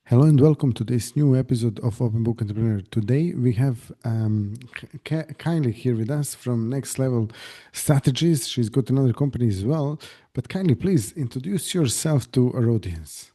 Hello and welcome to this new episode of Open Book Entrepreneur. Today we have Kylie here with us from Next Level Strategies. She's got another company as well. But Kylie, please introduce yourself to our audience.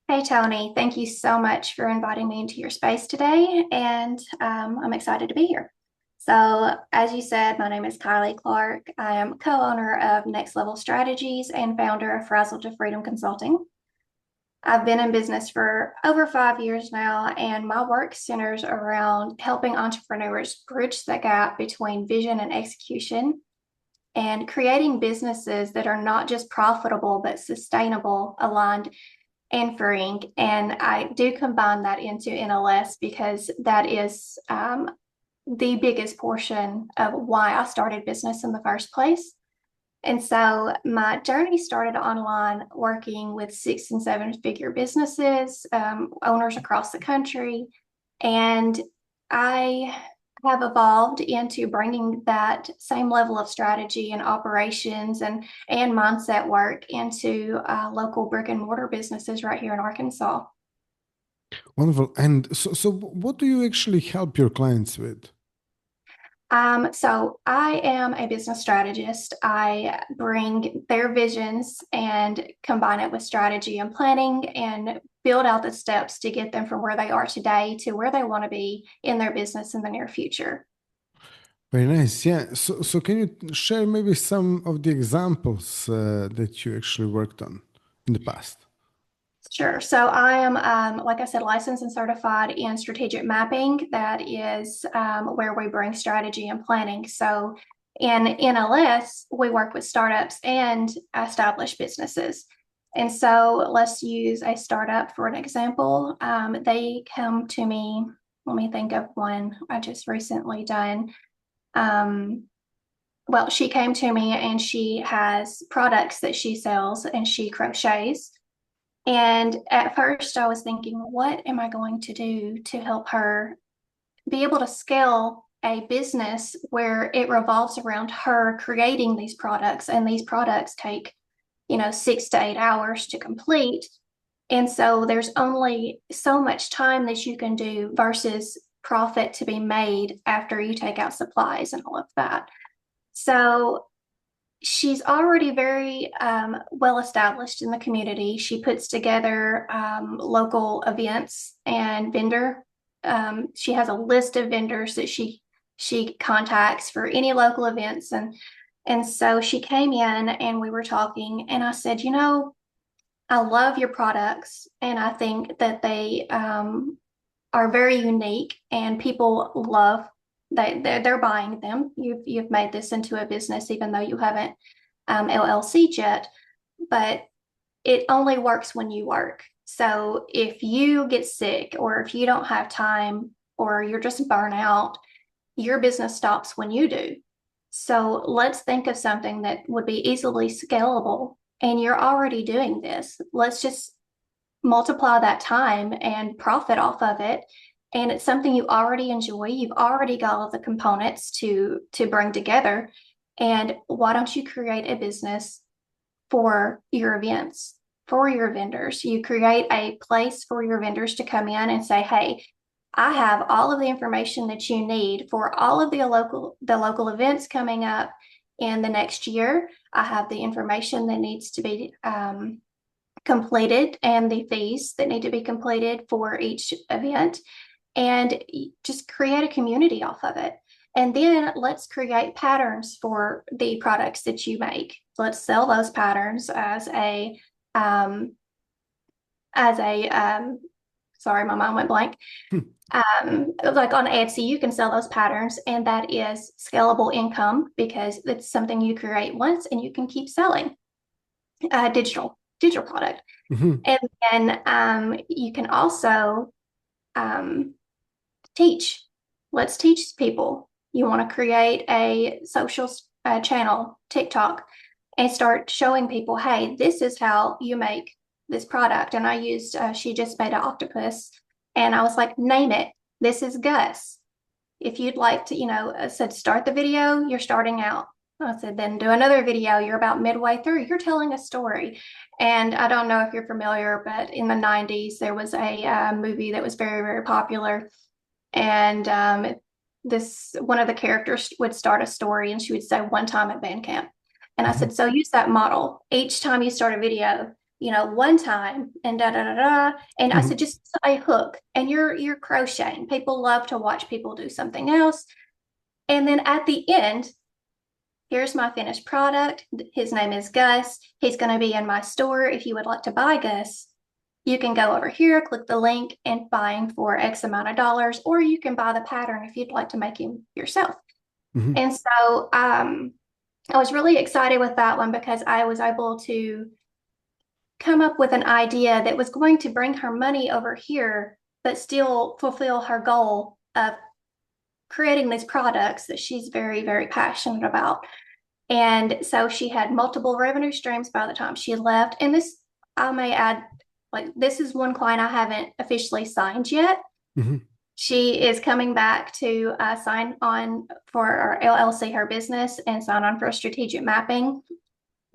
Hey, Tony, thank you so much for inviting me into your space today, and I'm excited to be here. So, as you said, my name is Kylie Clark. I am co-owner of Next Level Strategies and founder of Frazzle to Freedom Consulting. I've been in business for over 5 years now, and my work centers around helping entrepreneurs bridge the gap between vision and execution and creating businesses that are not just profitable, but sustainable, aligned and freeing. And I do combine that into NLS because that is the biggest portion of why I started business in the first place. And so my journey started online working with 6 and 7 figure businesses, owners across the country. And I have evolved into bringing that same level of strategy and operations and mindset work into local brick and mortar businesses right here in Arkansas. Wonderful. And so what do you actually help your clients with? So I am a business strategist. I bring their visions and combine it with strategy and planning and build out the steps to get them from where they are today to where they want to be in their business in the near future. Very nice. Yeah. So can you share maybe some of the examples that you actually worked on in the past? Sure. So I am, like I said, licensed and certified in strategic mapping. That is where we bring strategy and planning. So in NLS, we work with startups and established businesses. And so let's use a startup for an example. They come to me, let me think of one I just recently done. Um, well, she came to me and she has products that she sells and she crochets. And at first, I was thinking, what am I going to do to help her be able to scale a business where it revolves around her creating these products, and these products take, 6 to 8 hours to complete. And so there's only so much time that you can do versus profit to be made after you take out supplies and all of that. So she's already very well established in the community. She puts together local events and vendor. She has a list of vendors that she contacts for any local events, and so she came in and we were talking, and I said, I love your products, and I think that they are very unique, and people love they're buying them. You've made this into a business, even though you haven't LLC yet, but it only works when you work. So if you get sick, or if you don't have time, or you're just burnt out, your business stops when you do. So let's think of something that would be easily scalable. And you're already doing this. Let's just multiply that time and profit off of it. And it's something you already enjoy. You've already got all the components to bring together. And why don't you create a business for your events, for your vendors? You create a place for your vendors to come in and say, hey, I have all of the information that you need for all of the local events coming up in the next year. I have the information that needs to be completed and the fees that need to be completed for each event, and just create a community off of it. And then let's create patterns for the products that you make. Let's sell those patterns um, as a sorry, my mind went blank. Like on Etsy, you can sell those patterns, and that is scalable income because it's something you create once and you can keep selling. Digital product. Mhm. And then you can also um, teach. Let's teach people. You want to create a social channel, TikTok, and start showing people, hey, this is how you make this product. And I used, she just made an octopus, and I was like, name it. This is Gus. If you'd like to, said start the video, you're starting out. I said, then do another video. You're about midway through. You're telling a story. And I don't know if you're familiar, but in the 90s, there was a movie that was very, very popular. And this one of the characters would start a story and she would say, one time at band camp. And I Mhm. said, so use that model. Each time you start a video, one time and da da da da. And I said, Mhm. just a hook and you're crocheting. People love to watch people do something else. And then at the end, here's my finished product. His name is Gus. He's going to be in my store. If you would like to buy Gus, you can go over here, click the link, and buy him for X amount of dollars, or you can buy the pattern if you'd like to make him yourself. Mhm. And so I was really excited with that one because I was able to come up with an idea that was going to bring her money over here, but still fulfill her goal of creating these products that she's very, very passionate about. And so she had multiple revenue streams by the time she left. And this, I may add, like, this is one client I haven't officially signed yet. Mhm. She is coming back to sign on for our LLC, her business, and sign on for a strategic mapping.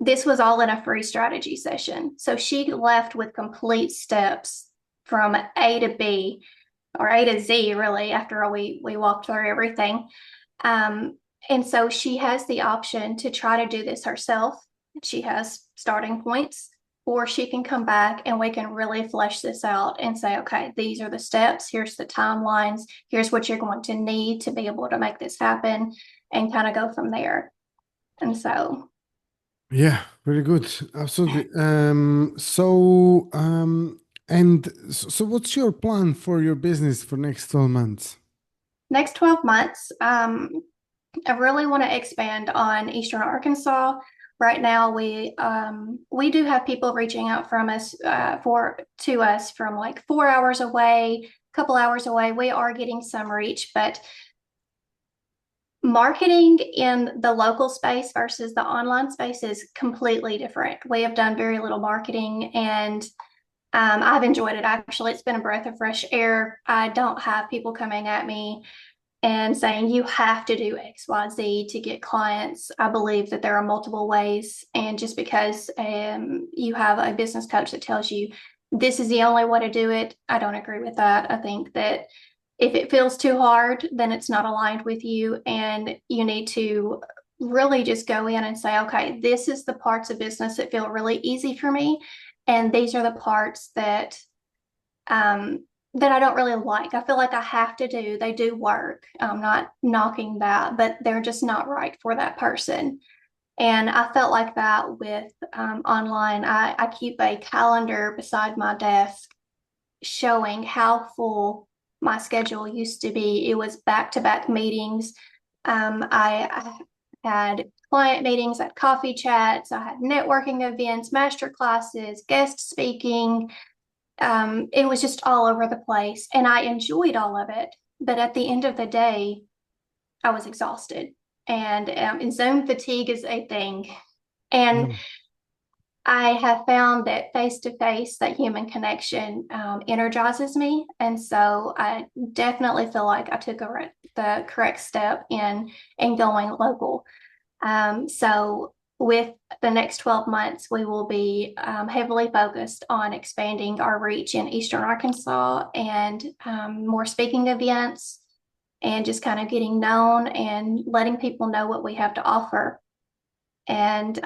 This was all in a free strategy session. So she left with complete steps from A to B or A to Z, really, after we walked through everything. Um, and so she has the option to try to do this herself. She has starting points, or she can come back and we can really flesh this out and say, okay, these are the steps, here's the timelines, here's what you're going to need to be able to make this happen, and kind of go from there. And so Yeah, very good. Absolutely. So what's your plan for your business for next 12 months? next 12 months, I really want to expand on Eastern Arkansas. Right now, we do have people reaching out from us for to us from like 4 hours away, a couple hours away. We are getting some reach, but marketing in the local space versus the online space is completely different. We have done very little marketing, and I've enjoyed it. Actually, it's been a breath of fresh air. I don't have people coming at me and saying you have to do XYZ to get clients. I believe that there are multiple ways. And just because you have a business coach that tells you this is the only way to do it, I don't agree with that. I think that if it feels too hard, then it's not aligned with you. And you need to really just go in and say, okay, this is the parts of business that feel really easy for me. And these are the parts um, that I don't really like. I feel like I have to do. They do work. I'm not knocking that, but they're just not right for that person. And I felt like that with online. I keep a calendar beside my desk showing how full my schedule used to be. It was back to back meetings. I had client meetings, I had coffee chats, I had networking events, master classes, guest speaking, it was just all over the place and I enjoyed all of it. But at the end of the day, I was exhausted. And Zoom fatigue is a thing. And Yeah. I have found that face to face, that human connection energizes me. And so I definitely feel like I took the correct step in going local. So with the next 12 months, we will be heavily focused on expanding our reach in Eastern Arkansas and more speaking events and just kind of getting known and letting people know what we have to offer. And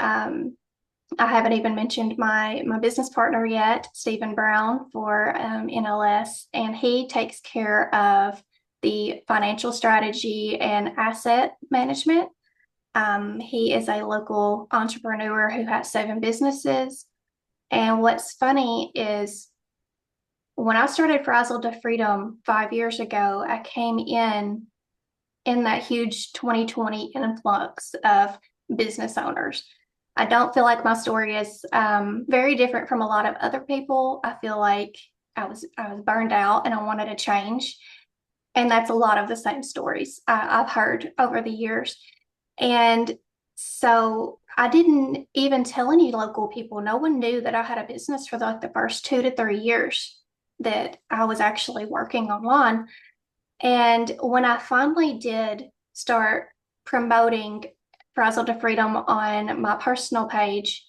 I haven't even mentioned my business partner yet, Stephen Brown for NLS, and he takes care of the financial strategy and asset management. He is a local entrepreneur who has 7 businesses. And what's funny is when I started Frazzle to Freedom 5 years ago, I came in that huge 2020 influx of business owners. I don't feel like my story is very different from a lot of other people. I feel like I was burned out and I wanted to change, and that's a lot of the same stories I've heard over the years. And so I didn't even tell any local people. No one knew that I had a business for like the first 2 to 3 years that I was actually working online. And when I finally did start promoting Frazzle to Freedom on my personal page,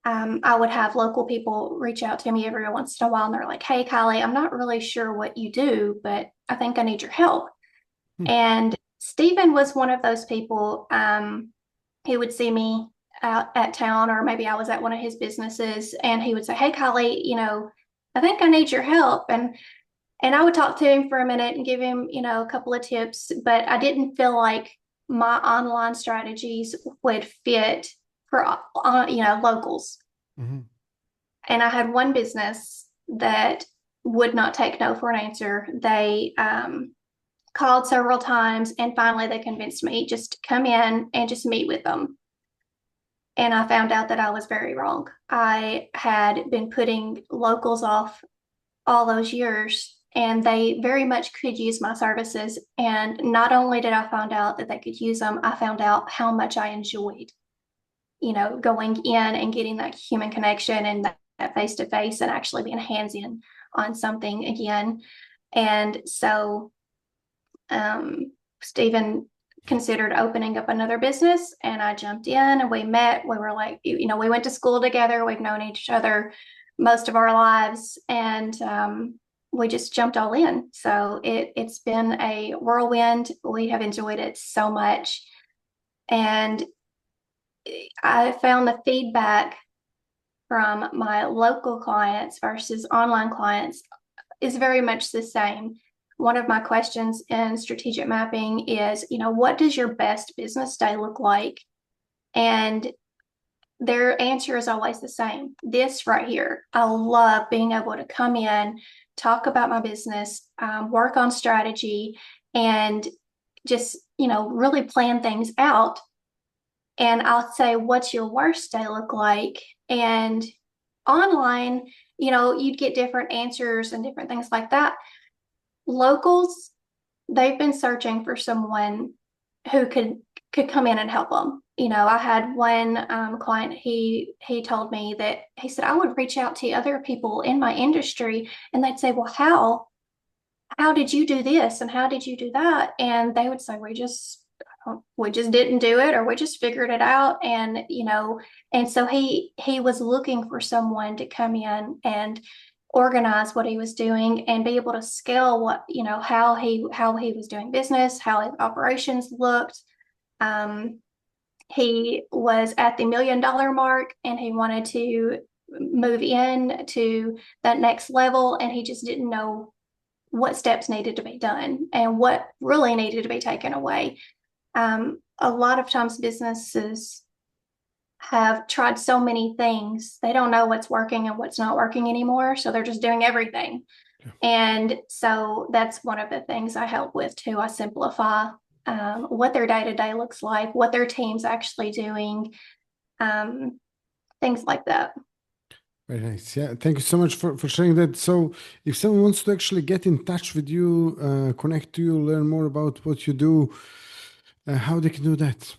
I would have local people reach out to me every once in a while, and they're like, "Hey, Kylie, I'm not really sure what you do, but I think I need your help." Hmm. And Stephen was one of those people. He would see me out at town, or maybe I was at one of his businesses, and he would say, "Hey, Kylie, I think I need your help." And I would talk to him for a minute and give him, a couple of tips, but I didn't feel like my online strategies would fit for locals. Mhm. And I had one business that would not take no for an answer. They called several times, and finally they convinced me just to come in and just meet with them. And I found out that I was very wrong. I had been putting locals off all those years, and they very much could use my services. And not only did I find out that they could use them, I found out how much I enjoyed, going in and getting that human connection and that face to face and actually being hands in on something again. And so Stephen considered opening up another business, and I jumped in and we met. We were like, we went to school together. We've known each other most of our lives, and we just jumped all in. So it's been a whirlwind. We have enjoyed it so much. And I found the feedback from my local clients versus online clients is very much the same. One of my questions in strategic mapping is, what does your best business day look like? And their answer is always the same. This right here. I love being able to come in, talk about my business, work on strategy, and just, really plan things out. And I'll say, what's your worst day look like? And online, you'd get different answers and different things like that. Locals, they've been searching for someone who could come in and help them. I had one client. He told me that he said I would reach out to other people in my industry, and they'd say, "Well, how did you do this and how did you do that?" And they would say, "We just didn't do it, or we just figured it out." And so he was looking for someone to come in and organize what he was doing and be able to scale how he was doing business, how his operations looked. um, he was at the $1 million mark, and he wanted to move in to that next level, and he just didn't know what steps needed to be done and what really needed to be taken away. A lot of times businesses have tried so many things, they don't know what's working and what's not working anymore. So they're just doing everything. Yeah. And so that's one of the things I help with too. I simplify what their day to day looks like, what their team's actually doing, um, things like that. Very nice. Yeah. Thank you so much for sharing that. So, if someone wants to actually get in touch with you, connect to you, learn more about what you do, how they can do that?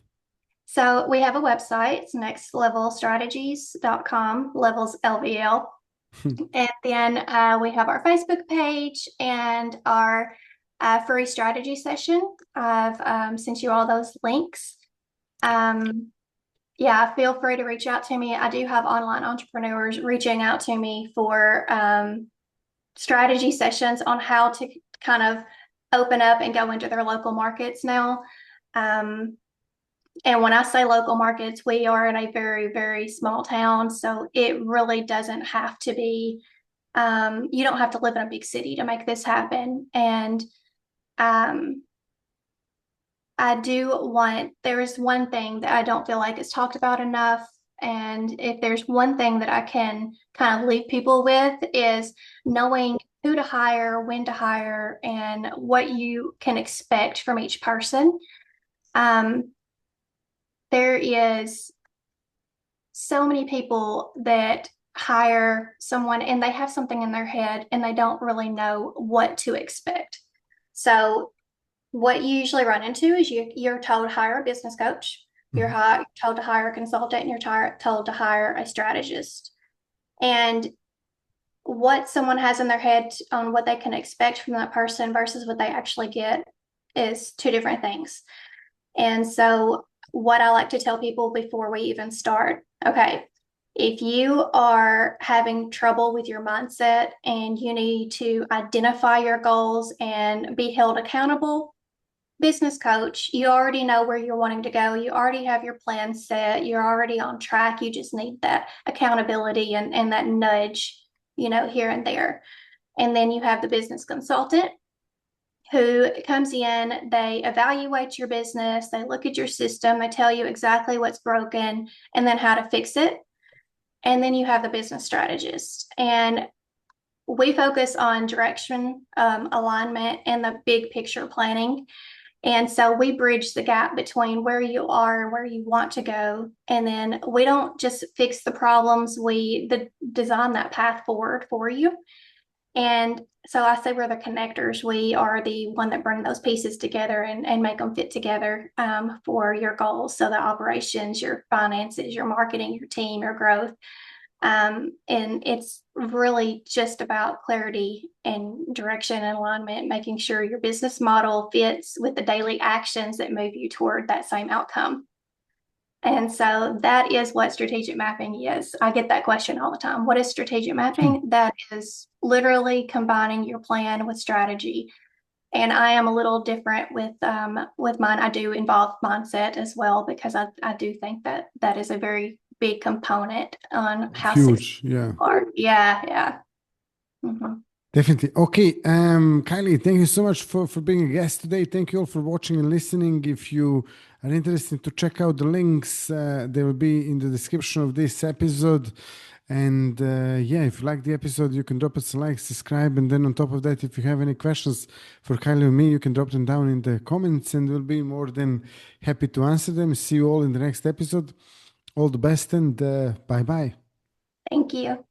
So we have a website. It's nextlevelstrategies.com, levels LVL. And then we have our Facebook page and our free strategy session. I've sent you all those links. Yeah, feel free to reach out to me. I do have online entrepreneurs reaching out to me for strategy sessions on how to kind of open up and go into their local markets now. And when I say local markets, we are in a very, very small town. So it really doesn't have to be, you don't have to live in a big city to make this happen. And um, there is one thing that I don't feel like is talked about enough. And if there's one thing that I can kind of leave people with is knowing who to hire, when to hire, and what you can expect from each person. Um, there is so many people that hire someone and they have something in their head and they don't really know what to expect. So what you usually run into is you're told to hire a business coach, you're Mhm. told to hire a consultant, and you're told to hire a strategist. And what someone has in their head on what they can expect from that person versus what they actually get is two different things. And so what I like to tell people before we even start. Okay, if you are having trouble with your mindset and you need to identify your goals and be held accountable, business coach, you already know where you're wanting to go. You already have your plan set. You're already on track. You just need that accountability and that nudge, here and there. And then you have the business consultant who comes in, they evaluate your business, they look at your system, they tell you exactly what's broken and then how to fix it. And then you have the business strategist. And we focus on direction, alignment, and the big picture planning. And so we bridge the gap between where you are and where you want to go. And then we don't just fix the problems, we design that path forward for you. And so I say we're the connectors. We are the one that bring those pieces together and make them fit together for your goals. So the operations, your finances, your marketing, your team, your growth. And it's really just about clarity and direction and alignment, making sure your business model fits with the daily actions that move you toward that same outcome. And so that is what strategic mapping is. I get that question all the time. What is strategic mapping? That is literally combining your plan with strategy. And I am a little different with mine. I do involve mindset as well because I do think that that is a very big component on how successful Huge, yeah. you are. Yeah, yeah. Mhm. Definitely. Okay, Kylie, thank you so much for being a guest today. Thank you all for watching and listening. If you are interested to check out the links, they will be in the description of this episode. And yeah, if you like the episode, you can drop us a like, subscribe, and then on top of that, if you have any questions for Kylie or me, you can drop them down in the comments, and we'll be more than happy to answer them. See you all in the next episode. All the best, and bye bye. Thank you.